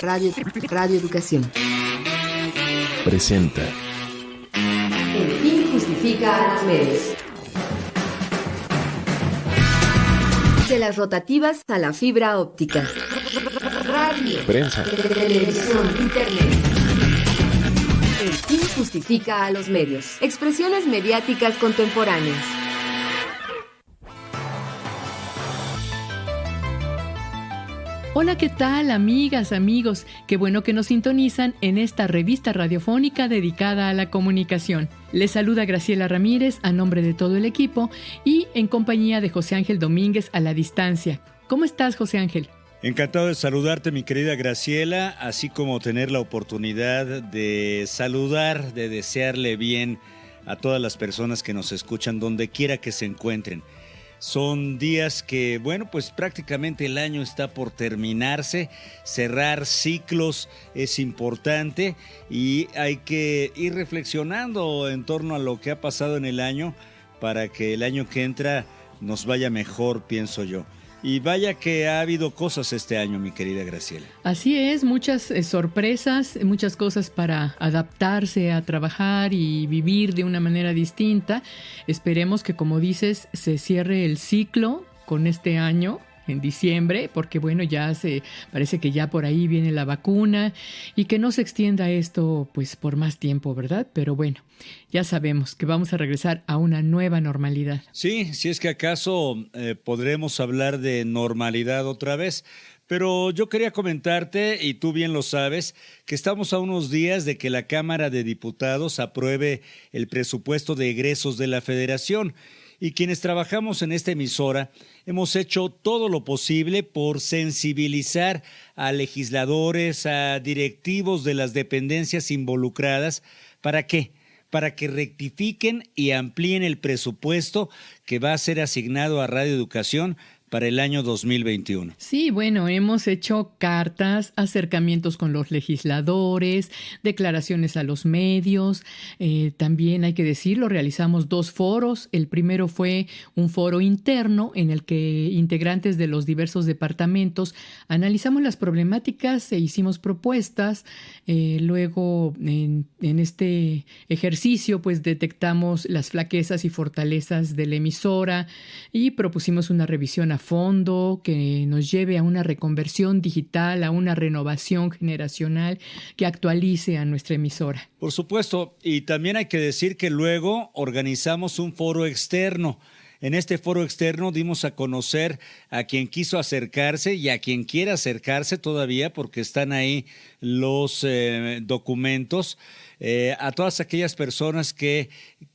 Radio Educación presenta El fin justifica a los medios. De las rotativas a la fibra óptica. Radio, prensa, televisión, internet. El fin justifica a los medios. Expresiones mediáticas contemporáneas. Hola, ¿qué tal, amigas, amigos? Qué bueno que nos sintonizan en esta revista radiofónica dedicada a la comunicación. Les saluda Graciela Ramírez a nombre de todo el equipo y en compañía de José Ángel Domínguez a la distancia. ¿Cómo estás, José Ángel? Encantado de saludarte, mi querida Graciela, así como tener la oportunidad de saludar, de desearle bien a todas las personas que nos escuchan, donde quiera que se encuentren. Son días que, bueno, pues prácticamente el año está por terminarse. Cerrar ciclos es importante y hay que ir reflexionando en torno a lo que ha pasado en el año para que el año que entra nos vaya mejor, pienso yo. Y vaya que ha habido cosas este año, mi querida Graciela. Así es, muchas sorpresas, muchas cosas para adaptarse a trabajar y vivir de una manera distinta. Esperemos que, como dices, se cierre el ciclo con este año en diciembre, porque bueno, parece que ya por ahí viene la vacuna y que no se extienda esto pues por más tiempo, ¿verdad? Pero bueno, ya sabemos que vamos a regresar a una nueva normalidad. Sí, si es que acaso podremos hablar de normalidad otra vez. Pero yo quería comentarte, y tú bien lo sabes, que estamos a unos días de que la Cámara de Diputados apruebe el presupuesto de egresos de la Federación. Y quienes trabajamos en esta emisora hemos hecho todo lo posible por sensibilizar a legisladores, a directivos de las dependencias involucradas. ¿Para qué? Para que rectifiquen y amplíen el presupuesto que va a ser asignado a Radio Educación para el año 2021. Sí, bueno, hemos hecho cartas, acercamientos con los legisladores, declaraciones a los medios. También hay que decirlo, realizamos 2 foros. El primero fue un foro interno en el que integrantes de los diversos departamentos analizamos las problemáticas e hicimos propuestas. Luego, en este ejercicio, pues detectamos las flaquezas y fortalezas de la emisora y propusimos una revisión a fondo que nos lleve a una reconversión digital, a una renovación generacional que actualice a nuestra emisora. Por supuesto, y también hay que decir que luego organizamos un foro externo. En este foro externo dimos a conocer a quien quiso acercarse y a quien quiera acercarse todavía, porque están ahí los documentos, a todas aquellas personas que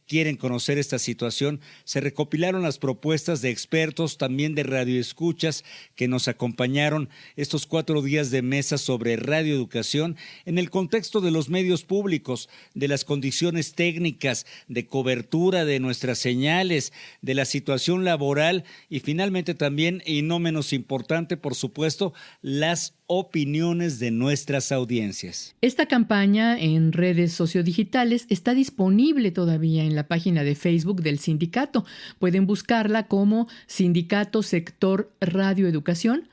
quieren conocer esta situación. Se recopilaron las propuestas de expertos, también de radioescuchas, que nos acompañaron estos 4 días de mesa sobre radioeducación en el contexto de los medios públicos, de las condiciones técnicas, de cobertura de nuestras señales, de la situación laboral y finalmente también, y no menos importante, por supuesto, las opiniones de nuestras audiencias. Esta campaña en redes sociodigitales está disponible todavía en la página de Facebook del sindicato. Pueden buscarla como Sindicato Sector Radioeducación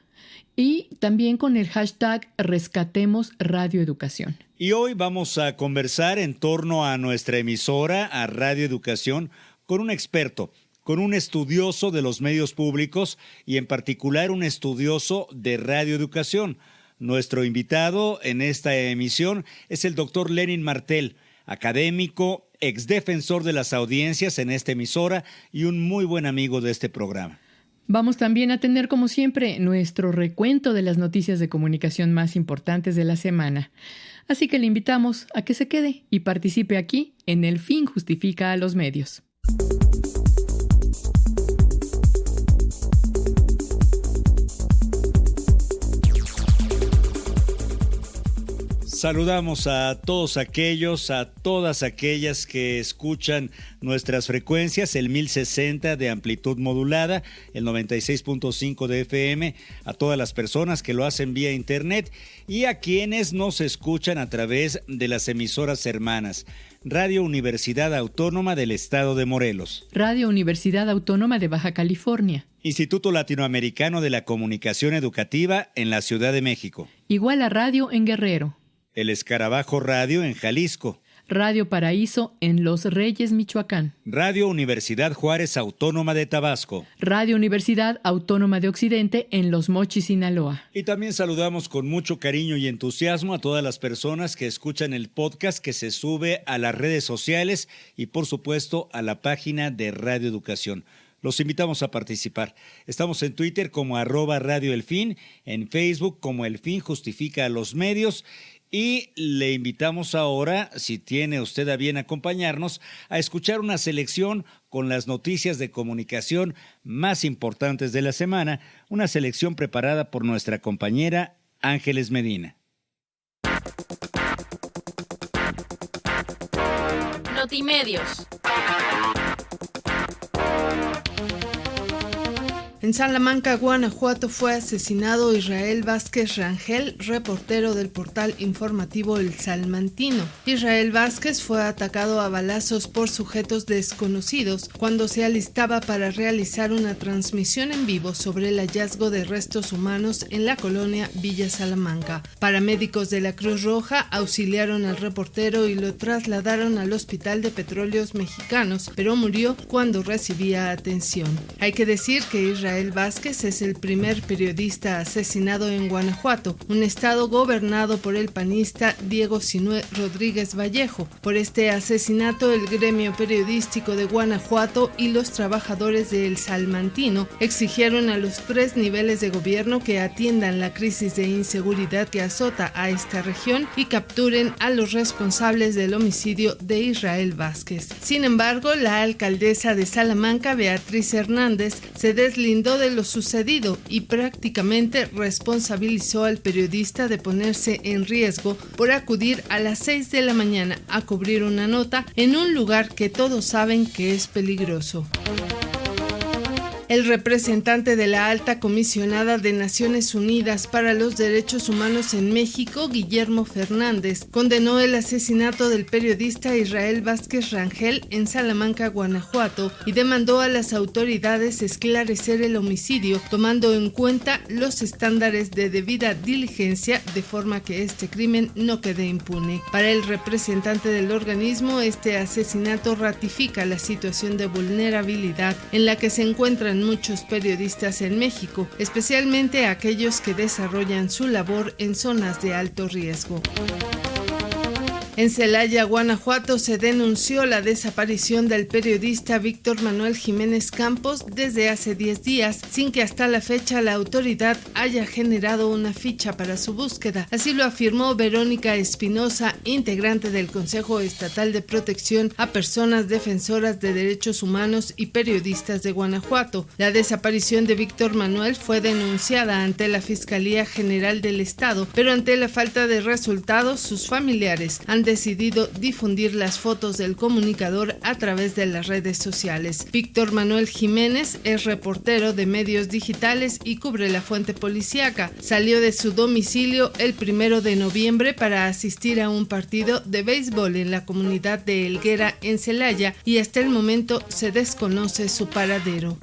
y también con el hashtag Rescatemos Radioeducación. Y hoy vamos a conversar en torno a nuestra emisora, a Radio Educación, con un experto, con un estudioso de los medios públicos y en particular un estudioso de radioeducación. Nuestro invitado en esta emisión es el doctor Lenin Martel, académico, exdefensor de las audiencias en esta emisora y un muy buen amigo de este programa. Vamos también a tener, como siempre, nuestro recuento de las noticias de comunicación más importantes de la semana. Así que le invitamos a que se quede y participe aquí en El Fin Justifica a los Medios. Saludamos a todos aquellos, a todas aquellas que escuchan nuestras frecuencias, el 1060 de amplitud modulada, el 96.5 de FM, a todas las personas que lo hacen vía internet y a quienes nos escuchan a través de las emisoras hermanas. Radio Universidad Autónoma del Estado de Morelos. Radio Universidad Autónoma de Baja California. Instituto Latinoamericano de la Comunicación Educativa en la Ciudad de México. Iguala Radio en Guerrero. El Escarabajo Radio en Jalisco. Radio Paraíso en Los Reyes, Michoacán. Radio Universidad Juárez Autónoma de Tabasco. Radio Universidad Autónoma de Occidente en Los Mochis, Sinaloa. Y también saludamos con mucho cariño y entusiasmo a todas las personas que escuchan el podcast que se sube a las redes sociales y por supuesto a la página de Radio Educación. Los invitamos a participar. Estamos en Twitter como @radioelfin, en Facebook como El Fin Justifica a los Medios. Y le invitamos ahora, si tiene usted a bien acompañarnos, a escuchar una selección con las noticias de comunicación más importantes de la semana, una selección preparada por nuestra compañera Ángeles Medina. Notimedios. En Salamanca, Guanajuato, fue asesinado Israel Vázquez Rangel, reportero del portal informativo El Salmantino. Israel Vázquez fue atacado a balazos por sujetos desconocidos cuando se alistaba para realizar una transmisión en vivo sobre el hallazgo de restos humanos en la colonia Villa Salamanca. Paramédicos de la Cruz Roja auxiliaron al reportero y lo trasladaron al Hospital de Petróleos Mexicanos, pero murió cuando recibía atención. Hay que decir que Israel Vázquez es el primer periodista asesinado en Guanajuato, un estado gobernado por el panista Diego Sinué Rodríguez Vallejo. Por este asesinato, el gremio periodístico de Guanajuato y los trabajadores de El Salmantino exigieron a los 3 niveles de gobierno que atiendan la crisis de inseguridad que azota a esta región y capturen a los responsables del homicidio de Israel Vázquez. Sin embargo, la alcaldesa de Salamanca, Beatriz Hernández, se deslindó de lo sucedido y prácticamente responsabilizó al periodista de ponerse en riesgo por acudir a las 6 de la mañana a cubrir una nota en un lugar que todos saben que es peligroso. El representante de la Alta Comisionada de Naciones Unidas para los Derechos Humanos en México, Guillermo Fernández, condenó el asesinato del periodista Israel Vázquez Rangel en Salamanca, Guanajuato, y demandó a las autoridades esclarecer el homicidio, tomando en cuenta los estándares de debida diligencia, de forma que este crimen no quede impune. Para el representante del organismo, este asesinato ratifica la situación de vulnerabilidad en la que se encuentran muchos periodistas en México, especialmente aquellos que desarrollan su labor en zonas de alto riesgo. En Celaya, Guanajuato, se denunció la desaparición del periodista Víctor Manuel Jiménez Campos desde hace 10 días, sin que hasta la fecha la autoridad haya generado una ficha para su búsqueda. Así lo afirmó Verónica Espinosa, integrante del Consejo Estatal de Protección a Personas Defensoras de Derechos Humanos y Periodistas de Guanajuato. La desaparición de Víctor Manuel fue denunciada ante la Fiscalía General del Estado, pero ante la falta de resultados, sus familiares han decidido difundir las fotos del comunicador a través de las redes sociales. Víctor Manuel Jiménez es reportero de medios digitales y cubre la fuente policíaca. Salió de su domicilio el 1 de noviembre para asistir a un partido de béisbol en la comunidad de Helguera, en Celaya, y hasta el momento se desconoce su paradero.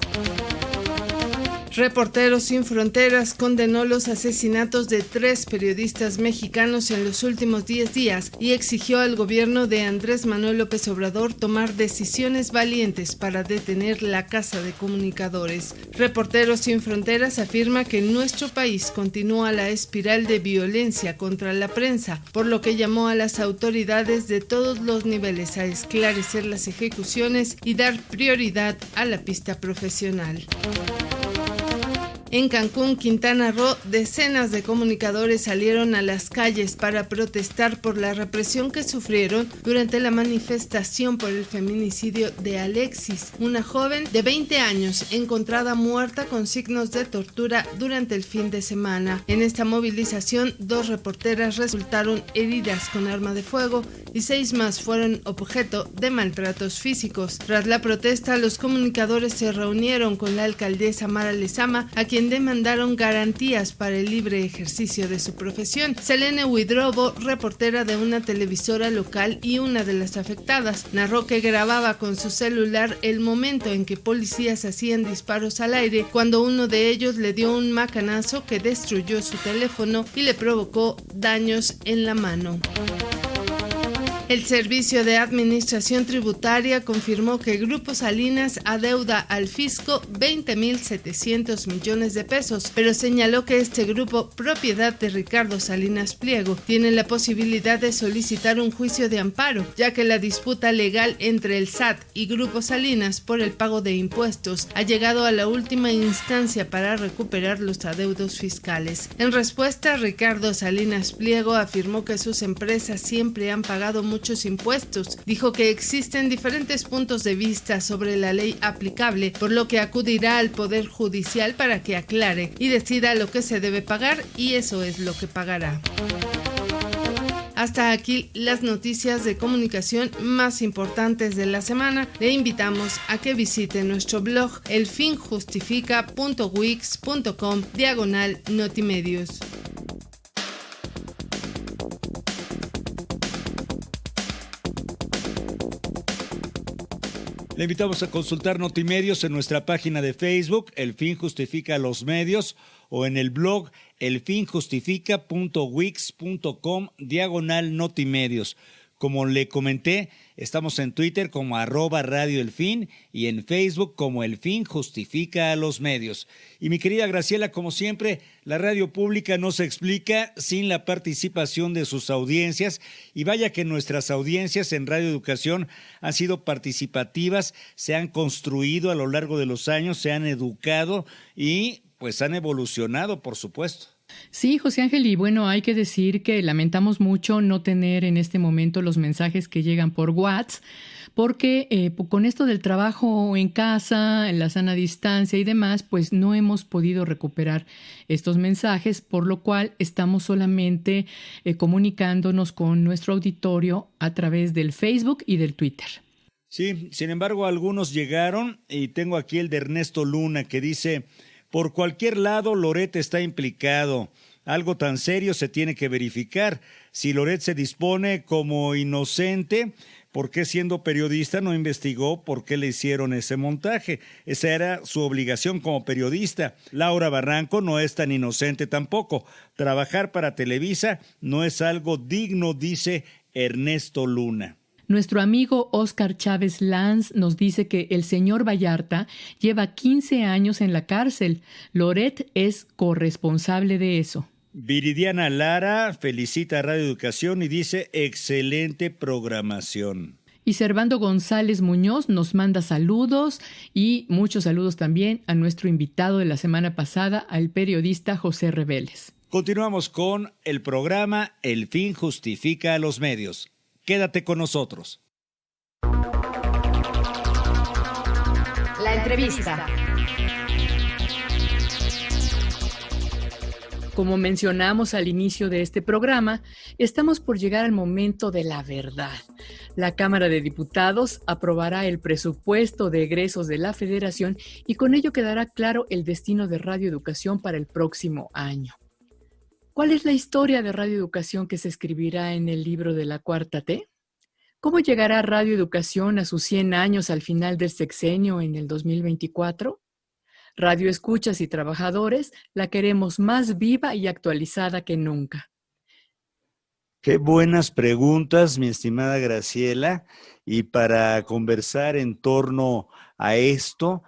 Reporteros Sin Fronteras condenó los asesinatos de 3 periodistas mexicanos en los últimos 10 días y exigió al gobierno de Andrés Manuel López Obrador tomar decisiones valientes para detener la caza de comunicadores. Reporteros Sin Fronteras afirma que en nuestro país continúa la espiral de violencia contra la prensa, por lo que llamó a las autoridades de todos los niveles a esclarecer las ejecuciones y dar prioridad a la pista profesional. En Cancún, Quintana Roo, decenas de comunicadores salieron a las calles para protestar por la represión que sufrieron durante la manifestación por el feminicidio de Alexis, una joven de 20 años encontrada muerta con signos de tortura durante el fin de semana. En esta movilización, 2 reporteras resultaron heridas con arma de fuego y 6 más fueron objeto de maltratos físicos. Tras la protesta, los comunicadores se reunieron con la alcaldesa Mara Lezama, a quien quien demandaron garantías para el libre ejercicio de su profesión. Selene Huidrobo, reportera de una televisora local y una de las afectadas, narró que grababa con su celular el momento en que policías hacían disparos al aire cuando uno de ellos le dio un macanazo que destruyó su teléfono y le provocó daños en la mano. El Servicio de Administración Tributaria confirmó que Grupo Salinas adeuda al fisco 20.700 millones de pesos, pero señaló que este grupo, propiedad de Ricardo Salinas Pliego, tiene la posibilidad de solicitar un juicio de amparo, ya que la disputa legal entre el SAT y Grupo Salinas por el pago de impuestos ha llegado a la última instancia para recuperar los adeudos fiscales. En respuesta, Ricardo Salinas Pliego afirmó que sus empresas siempre han pagado muchos impuestos. Dijo que existen diferentes puntos de vista sobre la ley aplicable, por lo que acudirá al Poder Judicial para que aclare y decida lo que se debe pagar, y eso es lo que pagará. Hasta aquí las noticias de comunicación más importantes de la semana. Le invitamos a que visite nuestro blog elfinjustifica.wix.com/notimedios. Le invitamos a consultar Notimedios en nuestra página de Facebook, El Fin Justifica a los Medios, o en el blog elfinjustifica.wix.com/notimedios. Como le comenté, estamos en Twitter como @Radio El Fin y en Facebook como El Fin Justifica a los Medios. Y mi querida Graciela, como siempre, la radio pública no se explica sin la participación de sus audiencias, y vaya que nuestras audiencias en Radio Educación han sido participativas, se han construido a lo largo de los años, se han educado y pues han evolucionado, por supuesto. Sí, José Ángel, y bueno, hay que decir que lamentamos mucho no tener en este momento los mensajes que llegan por WhatsApp, porque con esto del trabajo en casa, en la sana distancia y demás, pues no hemos podido recuperar estos mensajes, por lo cual estamos solamente comunicándonos con nuestro auditorio a través del Facebook y del Twitter. Sí, sin embargo, algunos llegaron, y tengo aquí el de Ernesto Luna, que dice: por cualquier lado, Loret está implicado. Algo tan serio se tiene que verificar. Si Loret se dispone como inocente, ¿por qué siendo periodista no investigó por qué le hicieron ese montaje? Esa era su obligación como periodista. Laura Barranco no es tan inocente tampoco. Trabajar para Televisa no es algo digno, dice Ernesto Luna. Nuestro amigo Óscar Chávez Lanz nos dice que el señor Vallarta lleva 15 años en la cárcel. Loret es corresponsable de eso. Viridiana Lara felicita a Radio Educación y dice: excelente programación. Y Servando González Muñoz nos manda saludos, y muchos saludos también a nuestro invitado de la semana pasada, al periodista José Reveles. Continuamos con el programa El Fin Justifica a los Medios. Quédate con nosotros. La entrevista. Como mencionamos al inicio de este programa, estamos por llegar al momento de la verdad. La Cámara de Diputados aprobará el presupuesto de egresos de la Federación y con ello quedará claro el destino de Radio Educación para el próximo año. ¿Cuál es la historia de Radio Educación que se escribirá en el libro de la Cuarta T? ¿Cómo llegará Radio Educación a sus 100 años al final del sexenio en el 2024? Radio Escuchas y Trabajadores la queremos más viva y actualizada que nunca. Qué buenas preguntas, mi estimada Graciela. Y para conversar en torno a esto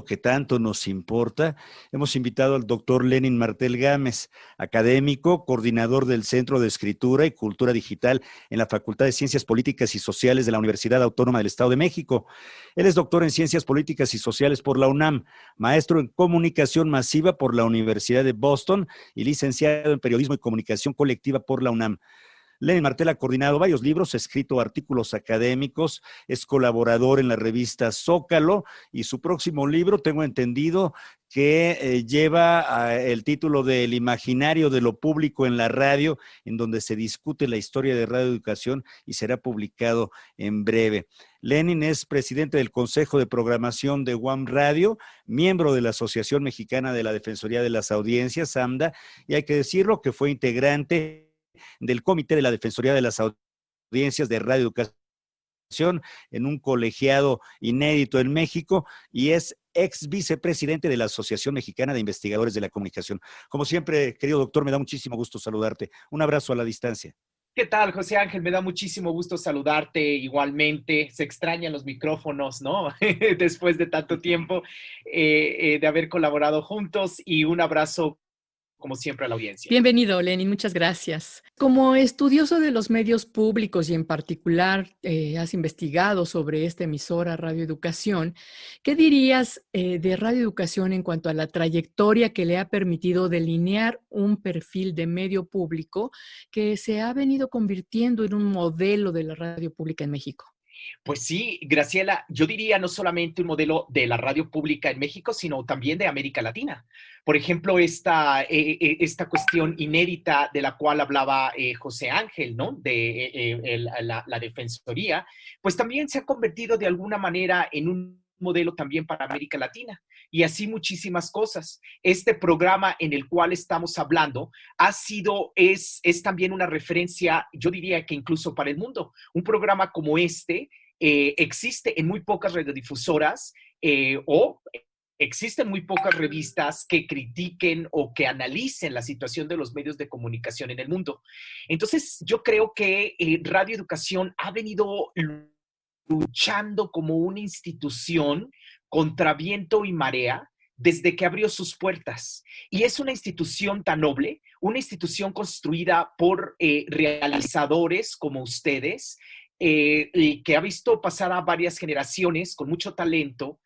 que tanto nos importa, hemos invitado al doctor Lenin Martel Gámez, académico, coordinador del Centro de Escritura y Cultura Digital en la Facultad de Ciencias Políticas y Sociales de la Universidad Autónoma del Estado de México. Él es doctor en Ciencias Políticas y Sociales por la UNAM, maestro en Comunicación Masiva por la Universidad de Boston y licenciado en Periodismo y Comunicación Colectiva por la UNAM. Lenin Martel ha coordinado varios libros, ha escrito artículos académicos, es colaborador en la revista Zócalo y su próximo libro, tengo entendido, que lleva el título de El imaginario de lo público en la radio, en donde se discute la historia de radioeducación y será publicado en breve. Lenin es presidente del Consejo de Programación de UAM Radio, miembro de la Asociación Mexicana de la Defensoría de las Audiencias, AMDA, y hay que decirlo que fue integrante del Comité de la Defensoría de las Audiencias de Radioeducación en un colegiado inédito en México y es ex vicepresidente de la Asociación Mexicana de Investigadores de la Comunicación. Como siempre, querido doctor, me da muchísimo gusto saludarte. Un abrazo a la distancia. ¿Qué tal, José Ángel? Me da muchísimo gusto saludarte igualmente. Se extrañan los micrófonos, ¿no? Después de tanto tiempo de haber colaborado juntos y un abrazo como siempre a la audiencia. Bienvenido, Lenin, muchas gracias. Como estudioso de los medios públicos y en particular has investigado sobre esta emisora Radio Educación, ¿qué dirías de Radio Educación en cuanto a la trayectoria que le ha permitido delinear un perfil de medio público que se ha venido convirtiendo en un modelo de la radio pública en México? Pues sí, Graciela, yo diría no solamente un modelo de la radio pública en México, sino también de América Latina. Por ejemplo, esta cuestión inédita de la cual hablaba José Ángel, ¿no? De la Defensoría, pues también se ha convertido de alguna manera en un modelo también para América Latina y así muchísimas cosas. Este programa en el cual estamos hablando es también una referencia, yo diría que incluso para el mundo. Un programa como este existe en muy pocas radiodifusoras o existen muy pocas revistas que critiquen o que analicen la situación de los medios de comunicación en el mundo. Entonces, yo creo que Radio Educación ha venido luchando como una institución contra viento y marea desde que abrió sus puertas. Y es una institución tan noble, una institución construida por realizadores como ustedes, y que ha visto pasar a varias generaciones con mucho talento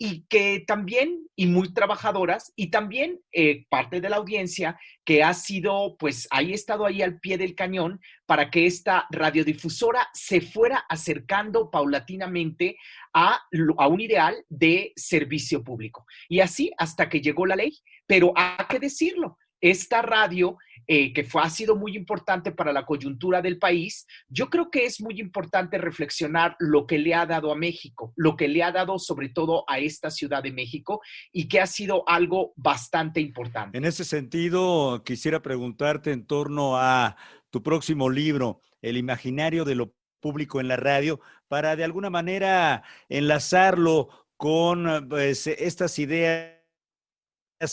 y que también, y muy trabajadoras, y también parte de la audiencia que ha sido, pues, ha estado ahí al pie del cañón para que esta radiodifusora se fuera acercando paulatinamente a un ideal de servicio público. Y así hasta que llegó la ley. Pero hay que decirlo, esta radio ha sido muy importante para la coyuntura del país, yo creo que es muy importante reflexionar lo que le ha dado a México, lo que le ha dado sobre todo a esta Ciudad de México y que ha sido algo bastante importante. En ese sentido, quisiera preguntarte en torno a tu próximo libro, El imaginario de lo público en la radio, para de alguna manera enlazarlo con pues, estas ideas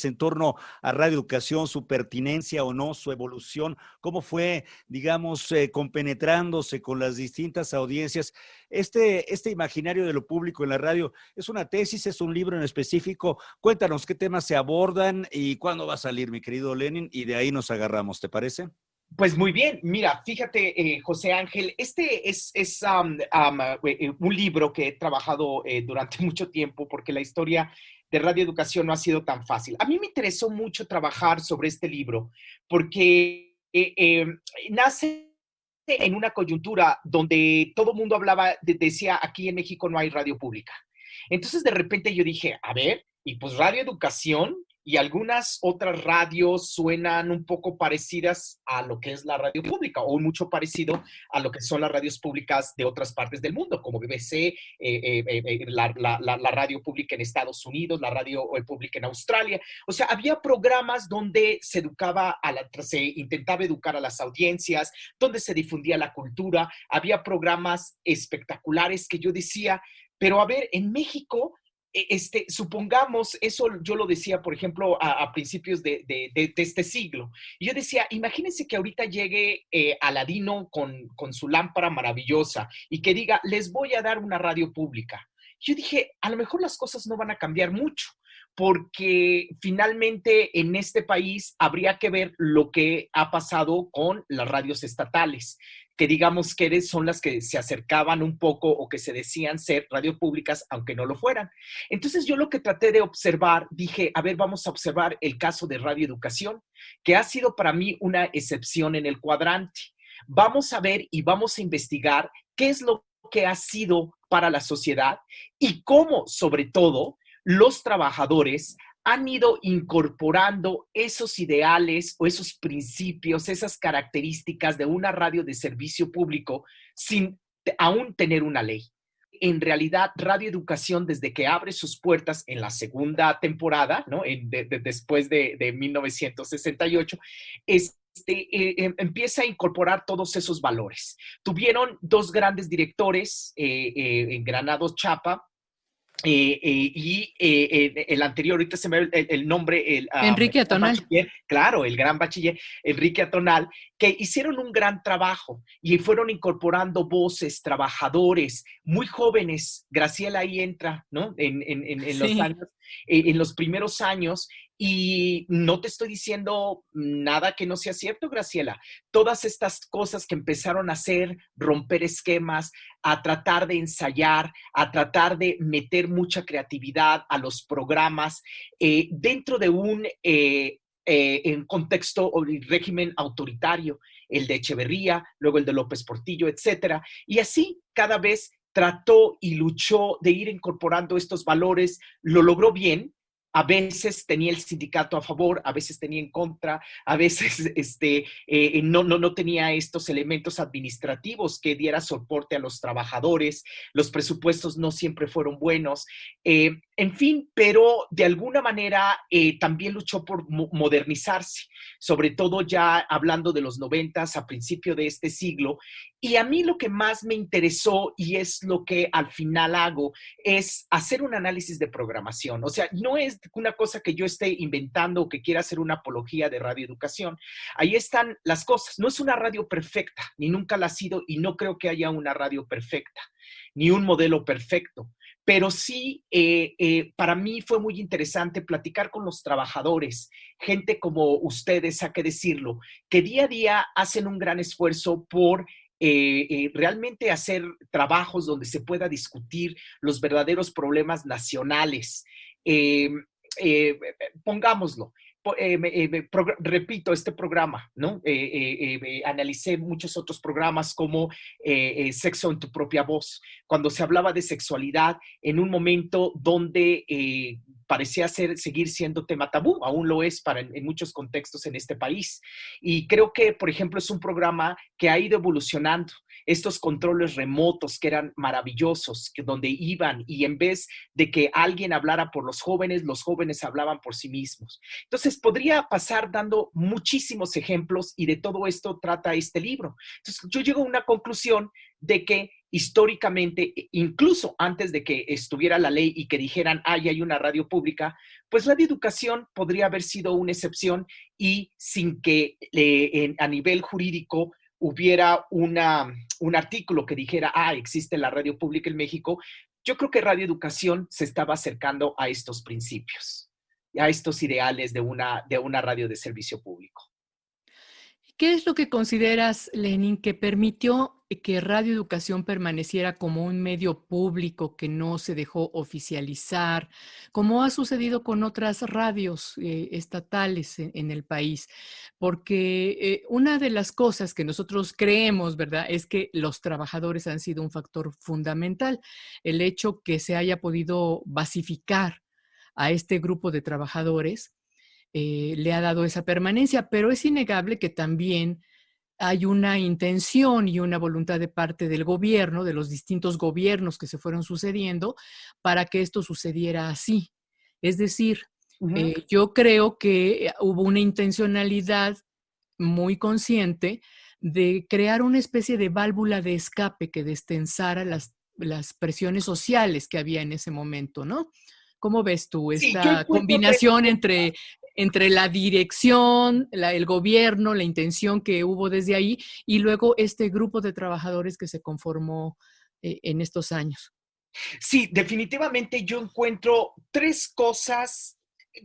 en torno a Radio Educación, su pertinencia o no, su evolución, cómo fue, digamos, compenetrándose con las distintas audiencias. Este imaginario de lo público en la radio, ¿es una tesis, es un libro en específico? Cuéntanos qué temas se abordan y cuándo va a salir, mi querido Lenin, y de ahí nos agarramos, ¿te parece? Pues muy bien, mira, fíjate, José Ángel, este es un libro que he trabajado durante mucho tiempo porque la historia de Radio Educación no ha sido tan fácil. A mí me interesó mucho trabajar sobre este libro porque nace en una coyuntura donde todo el mundo decía, aquí en México no hay radio pública. Entonces, de repente yo dije, a ver, y pues Radio Educación y algunas otras radios suenan un poco parecidas a lo que es la radio pública o mucho parecido a lo que son las radios públicas de otras partes del mundo, como BBC, la radio pública en Estados Unidos, la radio pública en Australia. O sea, había programas donde se intentaba educar a las audiencias, donde se difundía la cultura. Había programas espectaculares que yo decía, pero a ver, en México, supongamos, eso yo lo decía, por ejemplo, a principios de este siglo. Y yo decía, imagínense que ahorita llegue Aladino con su lámpara maravillosa y que diga, les voy a dar una radio pública. Yo dije, a lo mejor las cosas no van a cambiar mucho, porque finalmente en este país habría que ver lo que ha pasado con las radios estatales, que digamos que son las que se acercaban un poco o que se decían ser radio públicas, aunque no lo fueran. Entonces yo lo que traté de observar, dije, a ver, vamos a observar el caso de Radio Educación, que ha sido para mí una excepción en el cuadrante, Vamos a ver y vamos a investigar qué es lo que ha sido para la sociedad y cómo, sobre todo, los trabajadores han ido incorporando esos ideales o esos principios, esas características de una radio de servicio público sin aún tener una ley. En realidad, Radio Educación, desde que abre sus puertas en la segunda temporada, ¿no? Después de 1968, empieza a incorporar todos esos valores. Tuvieron dos grandes directores, en Granados Chapa, el anterior, ahorita se me ve el nombre. Enrique Atonal. Bachiller, claro, el gran bachiller Enrique Atonal, que hicieron un gran trabajo y fueron incorporando voces, trabajadores muy jóvenes. Graciela ahí entra, ¿no? En los años, en los primeros años. Y no te estoy diciendo nada que no sea cierto, Graciela. Todas estas cosas que empezaron a hacer, romper esquemas, a tratar de ensayar, a tratar de meter mucha creatividad a los programas dentro de un en contexto o régimen autoritario, el de Echeverría, luego el de López Portillo, etcétera. Y así cada vez trató y luchó de ir incorporando estos valores, lo logró bien. A veces tenía el sindicato a favor, a veces tenía en contra, a veces no tenía estos elementos administrativos que diera soporte a los trabajadores, los presupuestos no siempre fueron buenos, en fin, pero de alguna manera también luchó por modernizarse, sobre todo ya hablando de los 90s, a principio de este siglo. Y a mí lo que más me interesó, y es lo que al final hago, es hacer un análisis de programación. O sea, no es una cosa que yo esté inventando o que quiera hacer una apología de radioeducación. Ahí están las cosas. No es una radio perfecta, ni nunca la ha sido, y no creo que haya una radio perfecta, ni un modelo perfecto. Pero sí, para mí fue muy interesante platicar con los trabajadores, gente como ustedes, hay que decirlo, que día a día hacen un gran esfuerzo por realmente hacer trabajos donde se pueda discutir los verdaderos problemas nacionales. Pongámoslo. Repito, este programa, ¿no? Analicé muchos otros programas como Sexo en tu propia voz, cuando se hablaba de sexualidad en un momento donde parecía seguir siendo tema tabú, aún lo es en muchos contextos en este país. Y creo que, por ejemplo, es un programa que ha ido evolucionando. Estos controles remotos que eran maravillosos, donde iban y en vez de que alguien hablara por los jóvenes hablaban por sí mismos. Entonces, podría pasar dando muchísimos ejemplos y de todo esto trata este libro. Entonces, yo llego a una conclusión de que históricamente, incluso antes de que estuviera la ley y que dijeran, hay una radio pública, pues Radio Educación podría haber sido una excepción y sin que a nivel jurídico hubiera un artículo que dijera, existe la radio pública en México. Yo creo que Radio Educación se estaba acercando a estos principios, a estos ideales de una radio de servicio público. ¿Qué es lo que consideras, Lenin, que permitió que Radio Educación permaneciera como un medio público que no se dejó oficializar, como ha sucedido con otras radios estatales en el país? Porque una de las cosas que nosotros creemos, ¿verdad?, es que los trabajadores han sido un factor fundamental. El hecho que se haya podido basificar a este grupo de trabajadores le ha dado esa permanencia, pero es innegable que también hay una intención y una voluntad de parte del gobierno, de los distintos gobiernos que se fueron sucediendo, para que esto sucediera así. Es decir, yo creo que hubo una intencionalidad muy consciente de crear una especie de válvula de escape que destensara las presiones sociales que había en ese momento, ¿no? ¿Cómo ves tú esta combinación entre la dirección, el gobierno, la intención que hubo desde ahí y luego este grupo de trabajadores que se conformó en estos años? Sí, definitivamente yo encuentro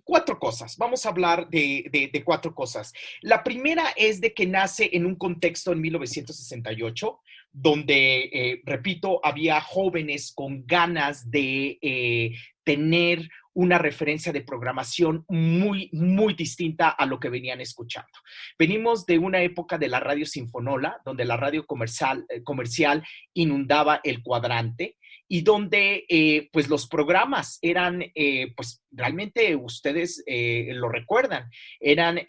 cuatro cosas. Vamos a hablar de cuatro cosas. La primera es de que nace en un contexto en 1968, donde, repito, había jóvenes con ganas de tener una referencia de programación muy, muy distinta a lo que venían escuchando. Venimos de una época de la radio sinfonola, donde la radio comercial inundaba el cuadrante y donde pues los programas eran, pues realmente ustedes lo recuerdan, eran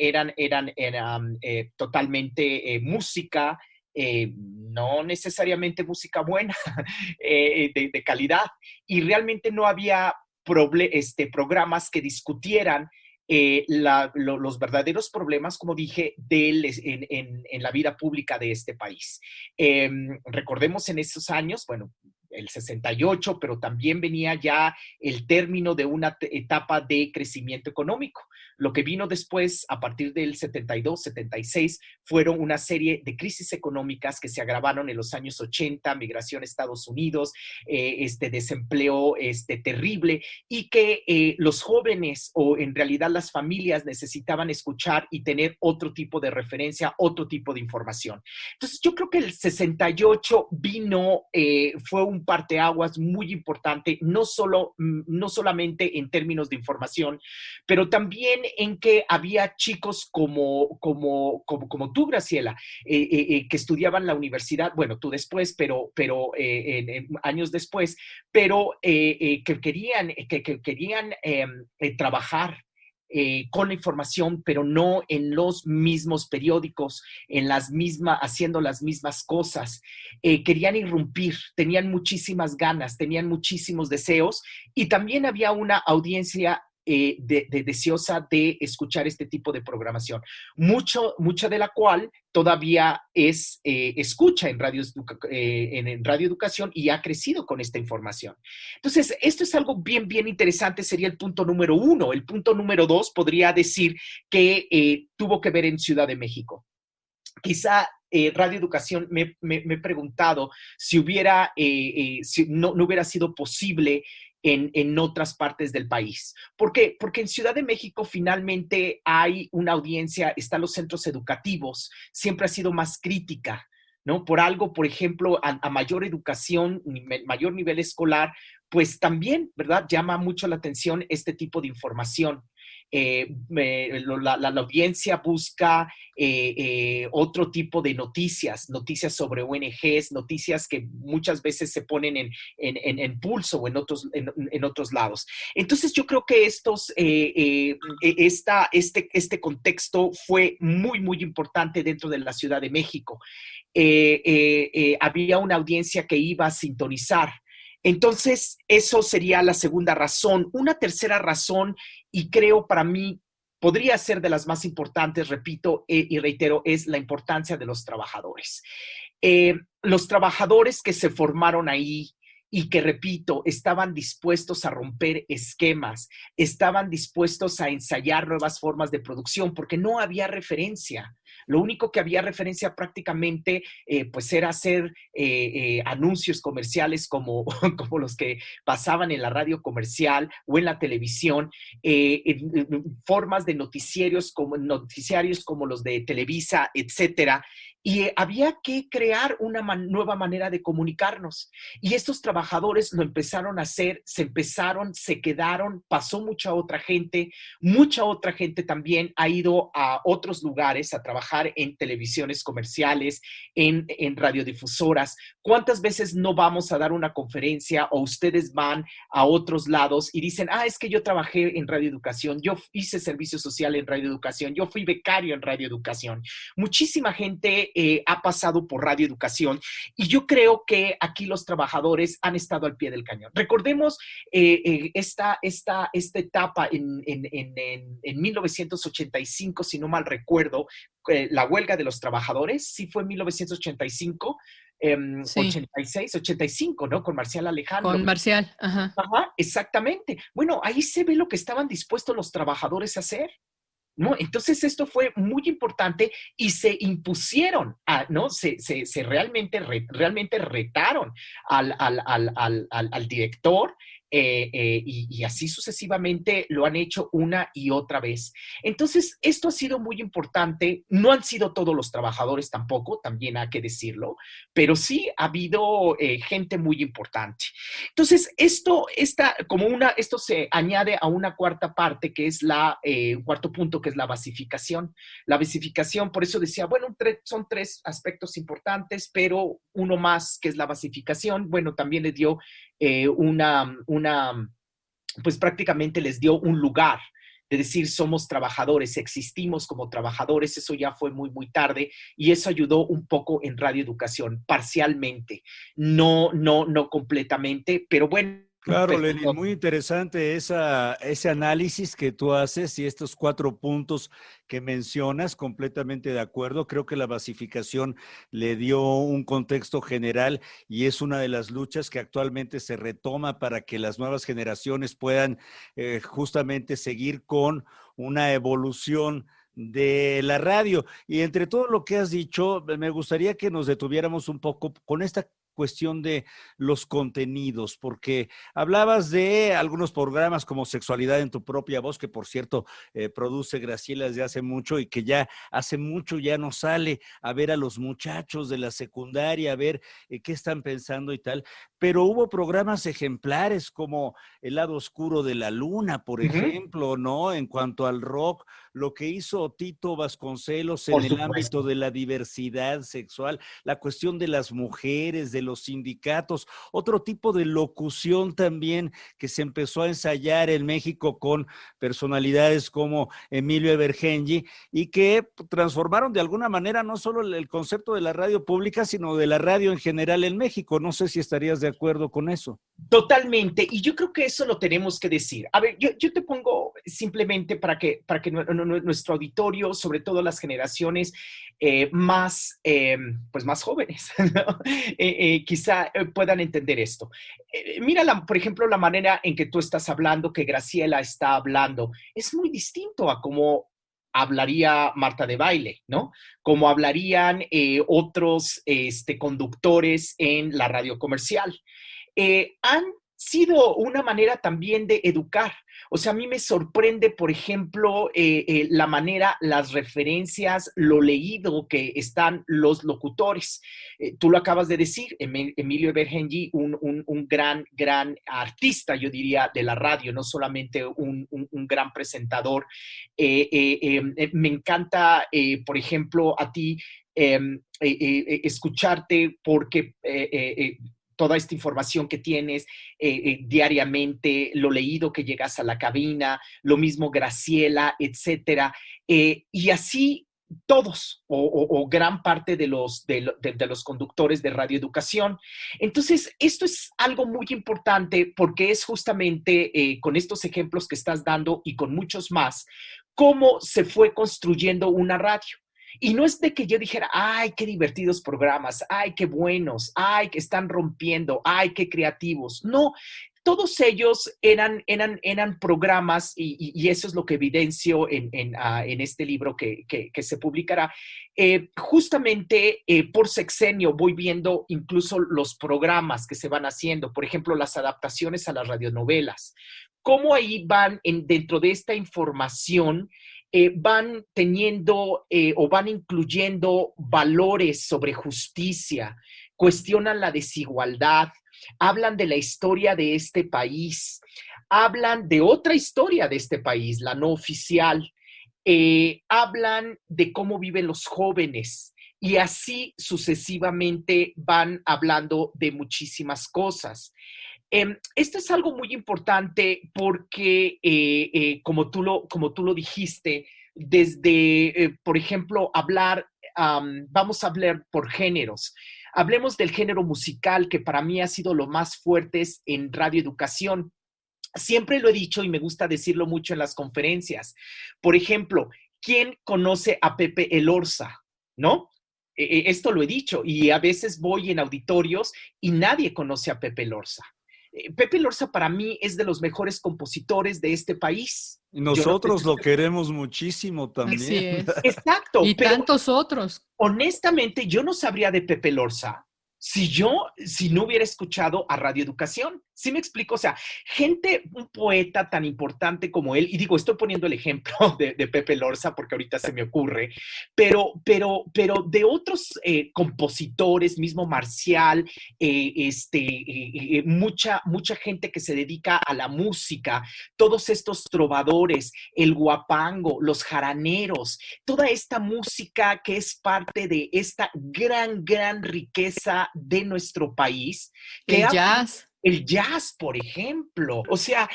totalmente música, no necesariamente música buena, de calidad, y realmente no había programas que discutieran los verdaderos problemas, como dije, en la vida pública de este país. Recordemos en esos años, bueno, el 68, pero también venía ya el término de una etapa de crecimiento económico. Lo que vino después, a partir del 72, 76, fueron una serie de crisis económicas que se agravaron en los años 80, migración a Estados Unidos, desempleo terrible, y que los jóvenes, o en realidad las familias, necesitaban escuchar y tener otro tipo de referencia, otro tipo de información. Entonces, yo creo que el 68 fue un parteaguas muy importante, no solamente en términos de información, pero también en que había chicos como tú, Graciela, que estudiaban en la universidad, bueno, tú después, pero años después, pero que querían trabajar con la información, pero no en los mismos periódicos, haciendo las mismas cosas. Querían irrumpir, tenían muchísimas ganas, tenían muchísimos deseos, y también había una audiencia deseosa de escuchar este tipo de programación, mucha de la cual todavía escucha en Radio Educación y ha crecido con esta información. Entonces, esto es algo bien, bien interesante, sería el punto número 1. El punto número 2 podría decir que tuvo que ver en Ciudad de México. Quizá Radio Educación, me he preguntado si no hubiera sido posible en otras partes del país. ¿Por qué? Porque en Ciudad de México finalmente hay una audiencia, están los centros educativos, siempre ha sido más crítica, ¿no? Por algo, por ejemplo, a mayor educación, mayor nivel escolar, pues también, ¿verdad? Llama mucho la atención este tipo de información. La audiencia busca otro tipo de noticias sobre ONGs, noticias que muchas veces se ponen en pulso o en otros lados. Entonces, yo creo que este contexto fue muy, muy importante dentro de la Ciudad de México. Había una audiencia que iba a sintonizar. Entonces, eso sería la segunda razón. Una tercera razón, y creo para mí podría ser de las más importantes, repito y reitero, es la importancia de los trabajadores. Los trabajadores que se formaron ahí y que, repito, estaban dispuestos a romper esquemas, estaban dispuestos a ensayar nuevas formas de producción, porque no había referencia. Lo único que había referencia prácticamente pues era hacer anuncios comerciales como los que pasaban en la radio comercial o en la televisión, formas de noticiarios como los de Televisa, etcétera. Y había que crear una nueva manera de comunicarnos. Y estos trabajadores lo empezaron a hacer, se quedaron, pasó mucha otra gente también ha ido a otros lugares a trabajar en televisiones comerciales, en radiodifusoras. ¿Cuántas veces no vamos a dar una conferencia o ustedes van a otros lados y dicen, es que yo trabajé en Radio Educación, yo hice servicio social en Radio Educación, yo fui becario en Radio Educación? Muchísima gente ha pasado por Radio Educación, y yo creo que aquí los trabajadores han estado al pie del cañón. Recordemos esta etapa en 1985, si no mal recuerdo, la huelga de los trabajadores, sí fue en 1985, sí. 86, 85, ¿no? Con Marcial Alejandro. Con Marcial, ajá. Ajá, exactamente. Bueno, ahí se ve lo que estaban dispuestos los trabajadores a hacer, ¿no? Entonces esto fue muy importante y se impusieron, ¿no? Se realmente retaron al director, y así sucesivamente lo han hecho una y otra vez. Entonces, esto ha sido muy importante. No han sido todos los trabajadores tampoco, también hay que decirlo, pero sí ha habido gente muy importante. Entonces, esto se añade a una cuarta parte, que es un cuarto punto, que es la basificación. La basificación, por eso decía, bueno, son tres aspectos importantes, pero uno más, que es la basificación, bueno, también le dio pues prácticamente les dio un lugar de decir somos trabajadores, existimos como trabajadores. Eso ya fue muy, muy tarde, y eso ayudó un poco en radioeducación, parcialmente, no completamente, pero bueno. Claro, Lenin, muy interesante ese análisis que tú haces y estos 4 puntos que mencionas, completamente de acuerdo. Creo que la basificación le dio un contexto general y es una de las luchas que actualmente se retoma para que las nuevas generaciones puedan justamente seguir con una evolución de la radio. Y entre todo lo que has dicho, me gustaría que nos detuviéramos un poco con esta cuestión de los contenidos, porque hablabas de algunos programas como Sexualidad en tu propia voz, que por cierto produce Graciela desde hace mucho y que ya hace mucho ya no sale a ver a los muchachos de la secundaria, a ver qué están pensando y tal, pero hubo programas ejemplares como El lado oscuro de la luna, por ejemplo, ¿no? En cuanto al rock, lo que hizo Tito Vasconcelos en el ámbito de la diversidad sexual, la cuestión de las mujeres, de los sindicatos, otro tipo de locución también que se empezó a ensayar en México con personalidades como Emilio Evergenji y que transformaron de alguna manera no solo el concepto de la radio pública, sino de la radio en general en México. No sé si estarías de acuerdo con eso. Totalmente, y yo creo que eso lo tenemos que decir. A ver, yo te pongo simplemente para que nuestro auditorio, sobre todo las generaciones pues más jóvenes, ¿no? Quizá puedan entender esto. Mira, por ejemplo, la manera en que tú estás hablando, que Graciela está hablando, es muy distinto a cómo hablaría Marta de Baile, ¿no? Como hablarían otros conductores en la radio comercial. Han sido una manera también de educar. O sea, a mí me sorprende, por ejemplo, la manera, las referencias, lo leído que están los locutores. Tú lo acabas de decir, Emilio Evergenji, un gran artista, yo diría, de la radio, no solamente un gran presentador. Me encanta, por ejemplo, a ti escucharte porque toda esta información que tienes diariamente, lo leído que llegas a la cabina, lo mismo Graciela, etcétera. Y así todos o gran parte de los conductores de radioeducación. Entonces, esto es algo muy importante porque es justamente con estos ejemplos que estás dando y con muchos más, cómo se fue construyendo una radio. Y no es de que yo dijera, ay, qué divertidos programas, ay, qué buenos, ay, que están rompiendo, ay, qué creativos. No, todos ellos eran programas y eso es lo que evidencio en este libro que se publicará. Justamente por sexenio voy viendo incluso los programas que se van haciendo, por ejemplo, las adaptaciones a las radionovelas. Cómo ahí van dentro de esta información van teniendo o van incluyendo valores sobre justicia, cuestionan la desigualdad, hablan de la historia de este país, hablan de otra historia de este país, la no oficial, hablan de cómo viven los jóvenes y así sucesivamente van hablando de muchísimas cosas. Esto es algo muy importante porque, como tú lo dijiste, desde, por ejemplo, vamos a hablar por géneros. Hablemos del género musical, que para mí ha sido lo más fuerte en radioeducación. Siempre lo he dicho y me gusta decirlo mucho en las conferencias. Por ejemplo, ¿quién conoce a Pepe Elorza? ¿No? Esto lo he dicho y a veces voy en auditorios y nadie conoce a Pepe Elorza. Pepe Elorza para mí es de los mejores compositores de este país. Y nosotros lo queremos muchísimo también. Así es. Exacto. Y tantos otros. Honestamente, yo no sabría de Pepe Elorza si no hubiera escuchado a Radioeducación. ¿Sí me explico? O sea, gente, un poeta tan importante como él, y digo, estoy poniendo el ejemplo de Pepe Lorza porque ahorita se me ocurre, pero de otros compositores, mismo Marcial, mucha gente que se dedica a la música, todos estos trovadores, el guapango, los jaraneros, toda esta música que es parte de esta gran riqueza de nuestro país. El jazz. El jazz, por ejemplo. O sea,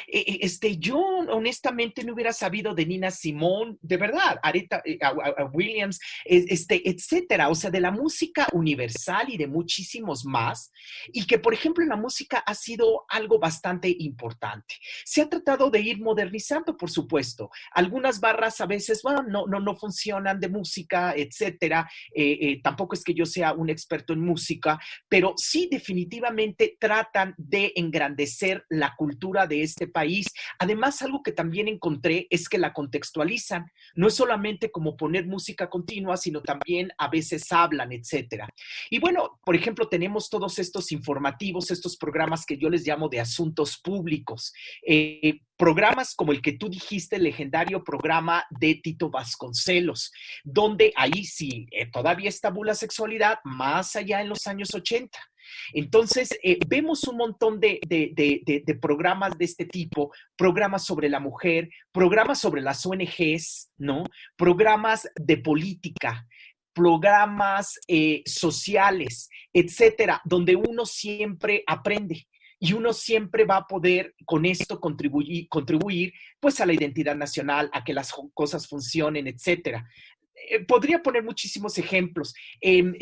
yo honestamente no hubiera sabido de Nina Simone, de verdad, Aretha Williams, etcétera. O sea, de la música universal y de muchísimos más. Y que, por ejemplo, en la música ha sido algo bastante importante. Se ha tratado de ir modernizando, por supuesto. Algunas barras a veces, bueno, no funcionan de música, etcétera. Tampoco es que yo sea un experto en música, pero sí definitivamente tratan de engrandecer la cultura de este país. Además, algo que también encontré es que la contextualizan. No es solamente como poner música continua, sino también a veces hablan, etcétera. Y bueno, por ejemplo, tenemos todos estos informativos, estos programas que yo les llamo de asuntos públicos. Programas como el que tú dijiste, el legendario programa de Tito Vasconcelos, donde ahí sí todavía es tabú la sexualidad, más allá en los años 80. Entonces, vemos un montón de programas de este tipo, programas sobre la mujer, programas sobre las ONGs, ¿no? Programas de política, programas sociales, etcétera, donde uno siempre aprende. Y uno siempre va a poder con esto contribuir pues a la identidad nacional, a que las cosas funcionen, etcétera. Podría poner muchísimos ejemplos. En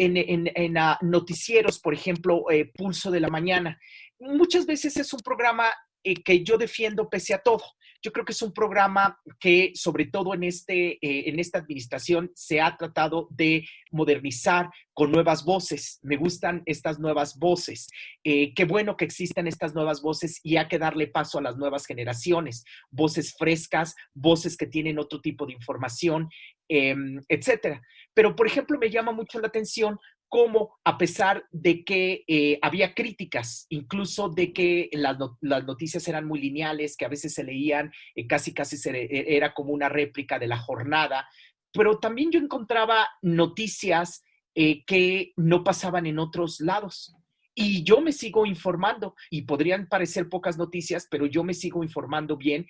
noticieros, por ejemplo, Pulso de la Mañana. Muchas veces es un programa que yo defiendo pese a todo. Yo creo que es un programa que, sobre todo en esta administración, se ha tratado de modernizar con nuevas voces. Me gustan estas nuevas voces. Qué bueno que existan estas nuevas voces y hay que darle paso a las nuevas generaciones. Voces frescas, voces que tienen otro tipo de información, etcétera. Pero, por ejemplo, me llama mucho la atención cómo, a pesar de que había críticas, incluso de que las noticias eran muy lineales, que a veces se leían, casi era como una réplica de La Jornada, pero también yo encontraba noticias que no pasaban en otros lados. Y yo me sigo informando, y podrían parecer pocas noticias, pero yo me sigo informando bien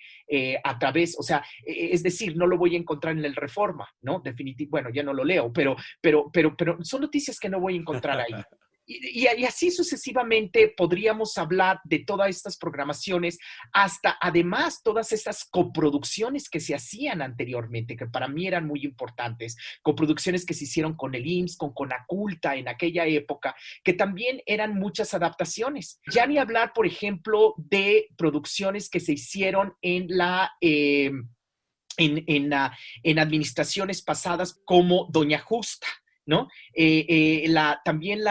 a través, o sea, es decir, no lo voy a encontrar en el Reforma, ¿no? Definitivamente, bueno, ya no lo leo, pero son noticias que no voy a encontrar ahí. Y así sucesivamente podríamos hablar de todas estas programaciones, hasta además todas estas coproducciones que se hacían anteriormente, que para mí eran muy importantes, coproducciones que se hicieron con el IMSS, con Conaculta en aquella época, que también eran muchas adaptaciones. Ya ni hablar, por ejemplo, de producciones que se hicieron en administraciones pasadas como Doña Justa, ¿no? También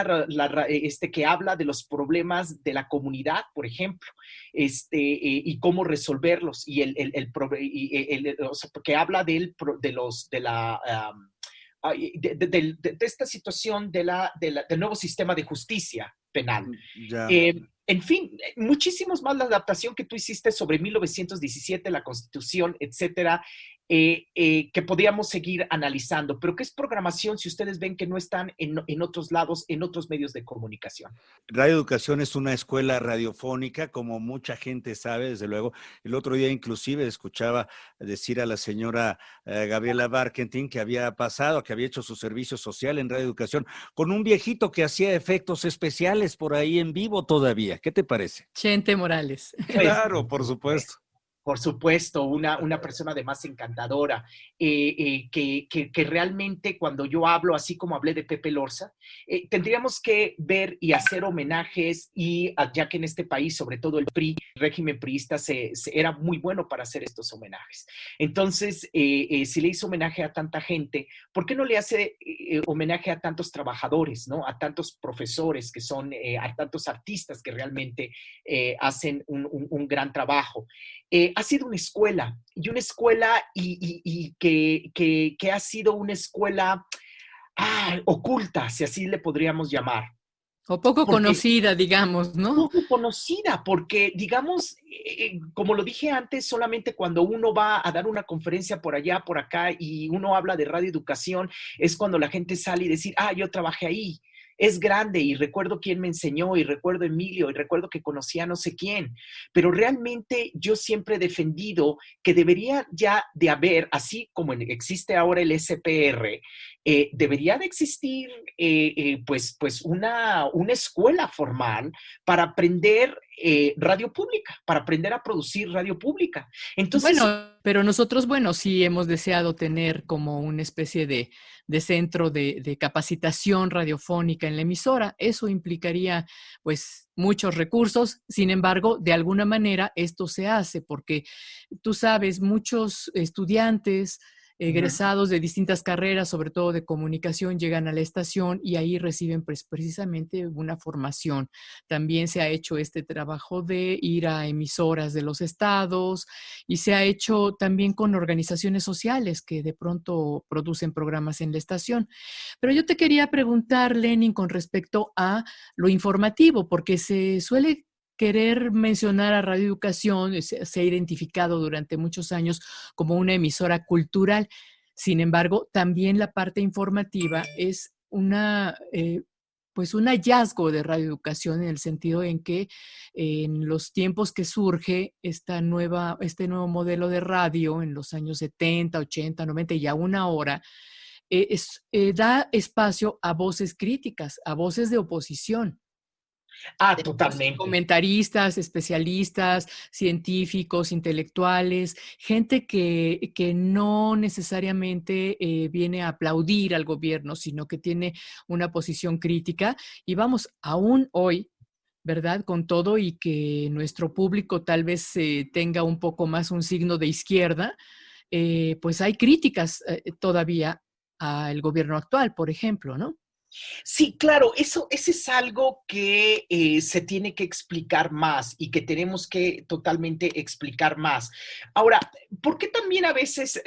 que habla de los problemas de la comunidad, por ejemplo, y cómo resolverlos, o sea, que habla de esta situación del nuevo sistema de justicia penal. Ya. En fin, muchísimos más la adaptación que tú hiciste sobre 1917, la Constitución, etcétera, que podríamos seguir analizando, pero ¿qué es programación si ustedes ven que no están en otros lados, en otros medios de comunicación? Radio Educación es una escuela radiofónica, como mucha gente sabe, desde luego. El otro día inclusive escuchaba decir a la señora Gabriela Barkentin que había pasado, que había hecho su servicio social en Radio Educación con un viejito que hacía efectos especiales por ahí en vivo todavía. ¿Qué te parece? Chente Morales. Claro, por supuesto. Por supuesto, una persona además encantadora, que realmente cuando yo hablo, así como hablé de Pepe Lorza, tendríamos que ver y hacer homenajes, y ya que en este país, sobre todo el PRI, el régimen priista, era muy bueno para hacer estos homenajes. Entonces, si le hizo homenaje a tanta gente, ¿por qué no le hace homenaje a tantos trabajadores, ¿no? A tantos profesores que son, a tantos artistas que realmente hacen un gran trabajo? Ha sido una escuela, y que ha sido una escuela oculta, si así le podríamos llamar. O poco porque conocida, digamos, ¿no? poco conocida, porque digamos, como lo dije antes, solamente cuando uno va a dar una conferencia por allá, por acá, y uno habla de radioeducación, es cuando la gente sale y decir, ah, yo trabajé ahí. Es grande y recuerdo quién me enseñó y recuerdo Emilio y recuerdo que conocía a no sé quién, pero realmente yo siempre he defendido que debería ya de haber, así como existe ahora el SPR, debería de existir pues una escuela formal para aprender radio pública, para aprender a producir radio pública. Entonces, Bueno, pero nosotros, bueno, sí hemos deseado tener como una especie de centro de capacitación radiofónica en la emisora. Eso implicaría, pues, muchos recursos. Sin embargo, de alguna manera esto se hace porque tú sabes, muchos estudiantes egresados de distintas carreras, sobre todo de comunicación, llegan a la estación y ahí reciben pues, precisamente una formación. También se ha hecho este trabajo de ir a emisoras de los estados y se ha hecho también con organizaciones sociales que de pronto producen programas en la estación. Pero yo te quería preguntar, Lenin, con respecto a lo informativo, porque se suele querer mencionar a Radio Educación, se ha identificado durante muchos años como una emisora cultural. Sin embargo, también la parte informativa es pues un hallazgo de Radio Educación en el sentido en que en los tiempos que surge este nuevo modelo de radio en los años 70, 80, 90 y aún ahora, da espacio a voces críticas, a voces de oposición. totalmente. Comentaristas, especialistas, científicos, intelectuales, gente que no necesariamente viene a aplaudir al gobierno, sino que tiene una posición crítica. Y vamos, aún hoy, ¿verdad? Con todo y que nuestro público tal vez tenga un poco más un signo de izquierda, pues hay críticas todavía al gobierno actual, por ejemplo, ¿no? Sí, claro, eso es algo que se tiene que explicar más y que tenemos que totalmente explicar más. Ahora, ¿por qué también a veces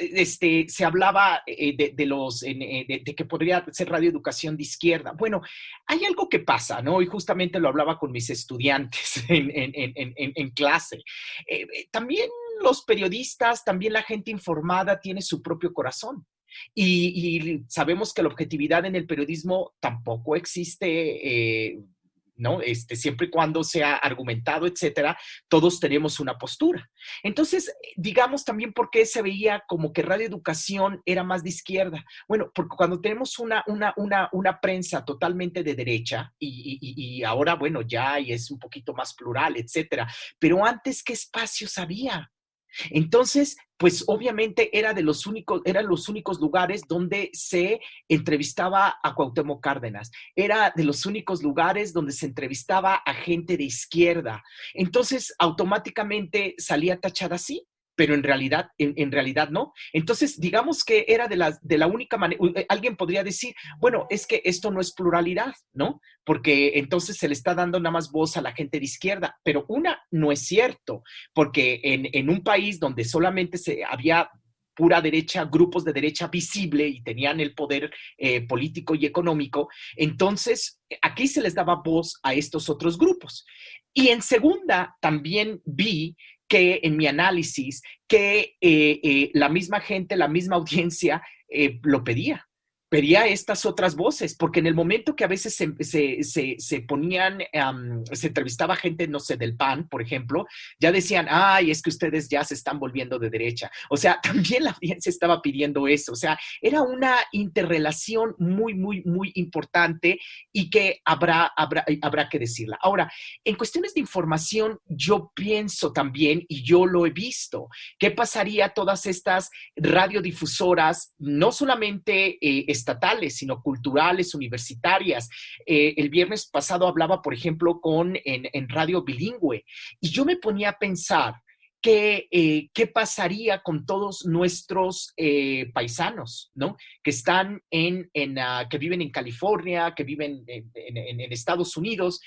se hablaba de que podría ser radioeducación de izquierda? Bueno, hay algo que pasa, ¿no? Y justamente lo hablaba con mis estudiantes en clase. También los periodistas, también la gente informada tiene su propio corazón. Y sabemos que la objetividad en el periodismo tampoco existe, ¿no? Siempre y cuando sea argumentado, etcétera, todos tenemos una postura. Entonces, digamos también por qué se veía como que Radio Educación era más de izquierda. Bueno, porque cuando tenemos una prensa totalmente de derecha y ahora, bueno, ya es un poquito más plural, etcétera, pero antes, ¿qué espacios había? Entonces, pues obviamente eran los únicos lugares donde se entrevistaba a Cuauhtémoc Cárdenas, era de los únicos lugares donde se entrevistaba a gente de izquierda. Entonces, automáticamente salía tachada así, pero en realidad no. Entonces, digamos que era de la única manera, alguien podría decir, bueno, es que esto no es pluralidad, ¿no? Porque entonces se le está dando nada más voz a la gente de izquierda, pero no es cierto, porque en un país donde solamente había pura derecha, grupos de derecha visible y tenían el poder político y económico, entonces aquí se les daba voz a estos otros grupos. Y en segunda, también vi que en mi análisis, que la misma gente, la misma audiencia lo pedía estas otras voces, porque en el momento que a veces se ponían, se entrevistaba gente, no sé, del PAN, por ejemplo, ya decían, ay, es que ustedes ya se están volviendo de derecha. O sea, también la audiencia estaba pidiendo eso. O sea, era una interrelación muy, muy, muy importante y que habrá que decirla. Ahora, en cuestiones de información, yo pienso también, y yo lo he visto, ¿qué pasaría todas estas radiodifusoras, no solamente estatales, sino culturales, universitarias? El viernes pasado hablaba, por ejemplo, en Radio Bilingüe, y yo me ponía a pensar qué pasaría con todos nuestros paisanos, ¿no? Que están que viven en California, que viven en Estados Unidos,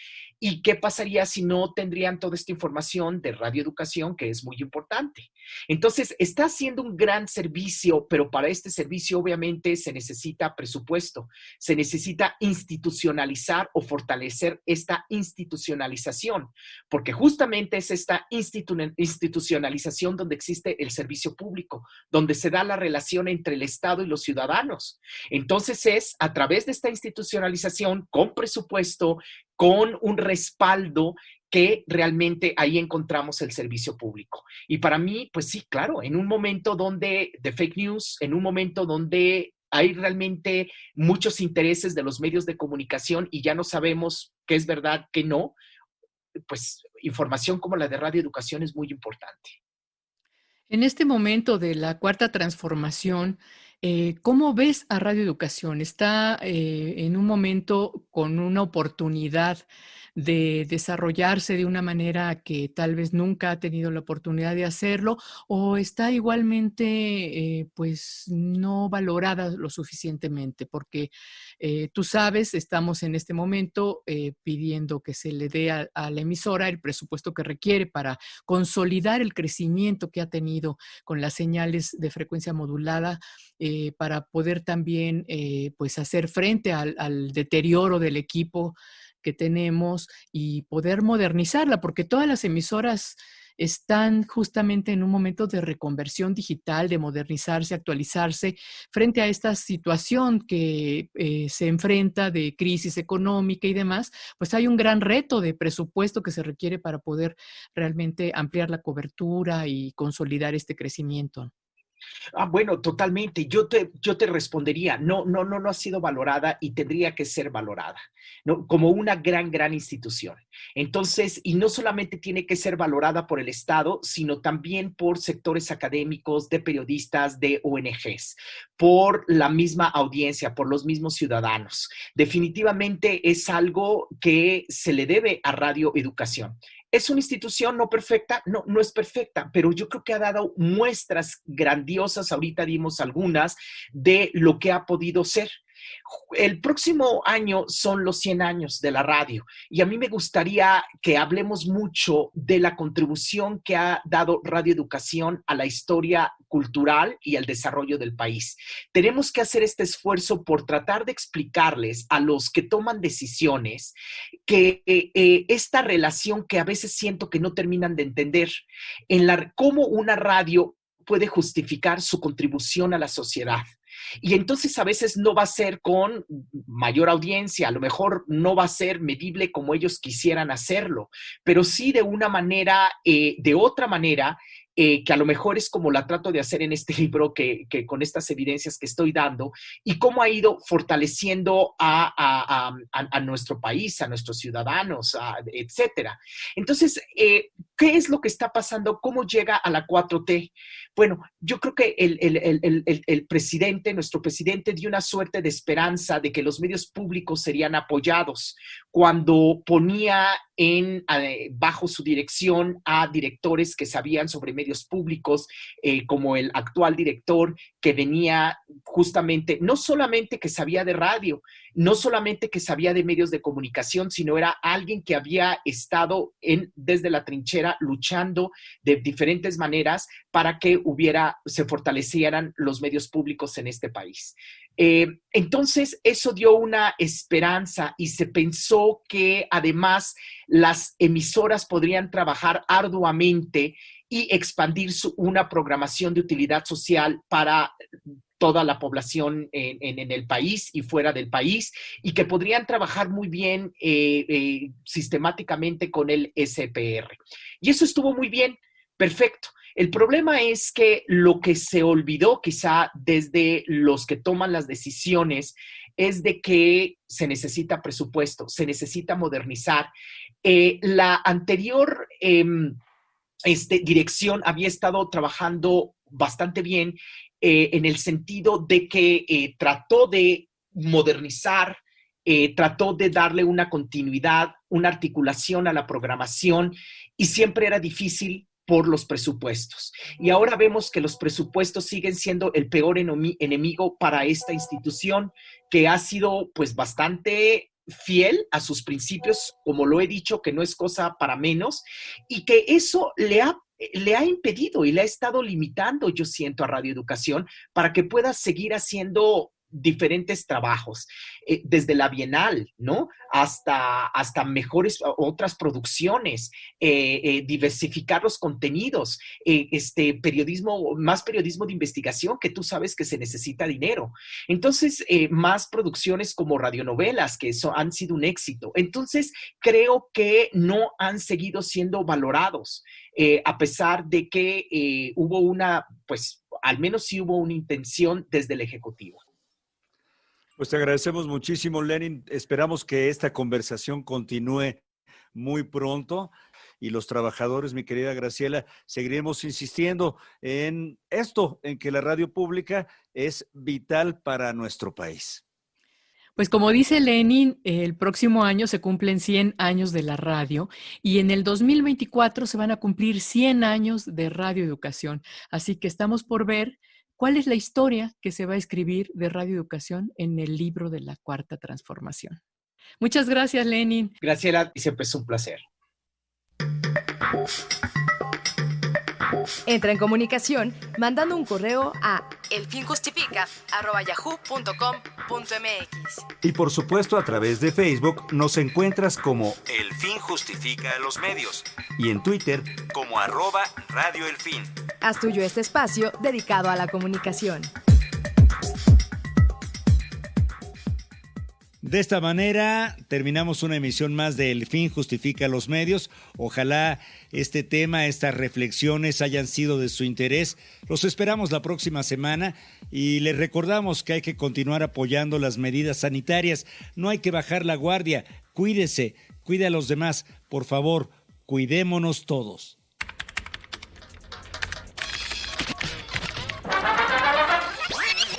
¿Y qué pasaría si no tendrían toda esta información de radioeducación, que es muy importante? Entonces, está haciendo un gran servicio, pero para este servicio obviamente se necesita presupuesto, se necesita institucionalizar o fortalecer esta institucionalización, porque justamente es esta institucionalización donde existe el servicio público, donde se da la relación entre el Estado y los ciudadanos. Entonces, es a través de esta institucionalización, con presupuesto, con un respaldo, que realmente ahí encontramos el servicio público. Y para mí, pues sí, claro, en un momento donde de fake news, en un momento donde hay realmente muchos intereses de los medios de comunicación y ya no sabemos qué es verdad, qué no, pues información como la de radioeducación es muy importante. En este momento de la cuarta transformación, ¿cómo ves a Radio Educación? ¿Está en un momento con una oportunidad de desarrollarse de una manera que tal vez nunca ha tenido la oportunidad de hacerlo, o está igualmente pues no valorada lo suficientemente? Porque tú sabes, estamos en este momento pidiendo que se le dé a la emisora el presupuesto que requiere para consolidar el crecimiento que ha tenido con las señales de frecuencia modulada, para poder también pues hacer frente al deterioro del equipo que tenemos y poder modernizarla, porque todas las emisoras están justamente en un momento de reconversión digital, de modernizarse, actualizarse, frente a esta situación que se enfrenta de crisis económica y demás. Pues hay un gran reto de presupuesto que se requiere para poder realmente ampliar la cobertura y consolidar este crecimiento. Bueno, totalmente. Yo te respondería, no ha sido valorada y tendría que ser valorada, ¿no? Como una gran institución. Entonces, y no solamente tiene que ser valorada por el Estado, sino también por sectores académicos, de periodistas, de ONGs, por la misma audiencia, por los mismos ciudadanos. Definitivamente es algo que se le debe a Radio Educación. ¿Es una institución no perfecta? No es perfecta, pero yo creo que ha dado muestras grandiosas, ahorita dimos algunas, de lo que ha podido ser. El próximo año son los 100 años de la radio y a mí me gustaría que hablemos mucho de la contribución que ha dado Radio Educación a la historia cultural y al desarrollo del país. Tenemos que hacer este esfuerzo por tratar de explicarles a los que toman decisiones que esta relación que a veces siento que no terminan de entender, cómo una radio puede justificar su contribución a la sociedad. Y entonces a veces no va a ser con mayor audiencia, a lo mejor no va a ser medible como ellos quisieran hacerlo, pero sí de una manera, de otra manera, que a lo mejor es como la trato de hacer en este libro, que con estas evidencias que estoy dando, y cómo ha ido fortaleciendo a nuestro país, a nuestros ciudadanos, etcétera. Entonces, ¿qué es lo que está pasando? ¿Cómo llega a la 4T? Bueno, yo creo que el presidente, nuestro presidente, dio una suerte de esperanza de que los medios públicos serían apoyados cuando ponía bajo su dirección a directores que sabían sobre medios públicos, como el actual director, que venía justamente, no solamente que sabía de radio, no solamente que sabía de medios de comunicación, sino era alguien que había estado desde la trinchera luchando de diferentes maneras para que se fortalecieran los medios públicos en este país. Entonces, eso dio una esperanza y se pensó que además las emisoras podrían trabajar arduamente y expandir una programación de utilidad social para toda la población en el país y fuera del país, y que podrían trabajar muy bien sistemáticamente con el SPR. Y eso estuvo muy bien, perfecto. El problema es que lo que se olvidó quizá desde los que toman las decisiones es de que se necesita presupuesto, se necesita modernizar. La anterior dirección había estado trabajando bastante bien en el sentido de que trató de modernizar, trató de darle una continuidad, una articulación a la programación, y siempre era difícil por los presupuestos. Y ahora vemos que los presupuestos siguen siendo el peor enemigo para esta institución, que ha sido pues bastante fiel a sus principios, como lo he dicho, que no es cosa para menos, y que eso le ha impedido y le ha estado limitando, yo siento, a Radio Educación para que pueda seguir haciendo diferentes trabajos, desde la Bienal, ¿no? Hasta mejores otras producciones, diversificar los contenidos, más periodismo de investigación, que tú sabes que se necesita dinero. Entonces, más producciones como radionovelas, que han sido un éxito. Entonces, creo que no han seguido siendo valorados, a pesar de que al menos sí hubo una intención desde el Ejecutivo. Pues te agradecemos muchísimo, Lenin. Esperamos que esta conversación continúe muy pronto y los trabajadores, mi querida Graciela, seguiremos insistiendo en esto, en que la radio pública es vital para nuestro país. Pues como dice Lenin, el próximo año se cumplen 100 años de la radio y en el 2024 se van a cumplir 100 años de Radio Educación. Así que estamos por ver cuál es la historia que se va a escribir de Radio Educación en el libro de la Cuarta Transformación. Muchas gracias, Lenin. Graciela, siempre es un placer. Entra en comunicación mandando un correo a elfinjustifica@yahoo.com.mx. Y por supuesto a través de Facebook nos encuentras como El Fin Justifica a los Medios y en Twitter como @Radio El Fin. Haz tuyo este espacio dedicado a la comunicación. De esta manera terminamos una emisión más de El Fin Justifica a los Medios. Ojalá este tema, estas reflexiones hayan sido de su interés. Los esperamos la próxima semana y les recordamos que hay que continuar apoyando las medidas sanitarias. No hay que bajar la guardia. Cuídese, cuide a los demás. Por favor, cuidémonos todos.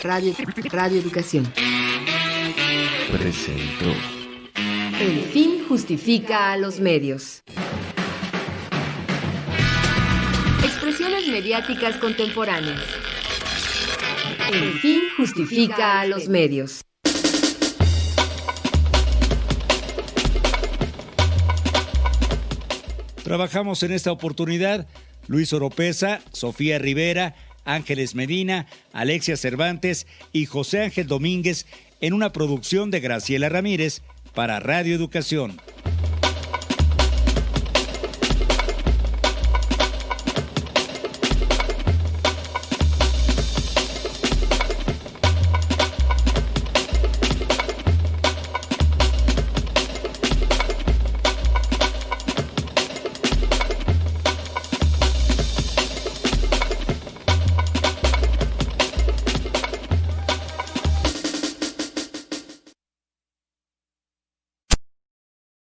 Radio Educación presentó El Fin Justifica a los Medios. Expresiones mediáticas contemporáneas. El Fin Justifica a los Medios. Trabajamos en esta oportunidad Luis Oropesa, Sofía Rivera, Ángeles Medina, Alexia Cervantes y José Ángel Domínguez en una producción de Graciela Ramírez para Radio Educación.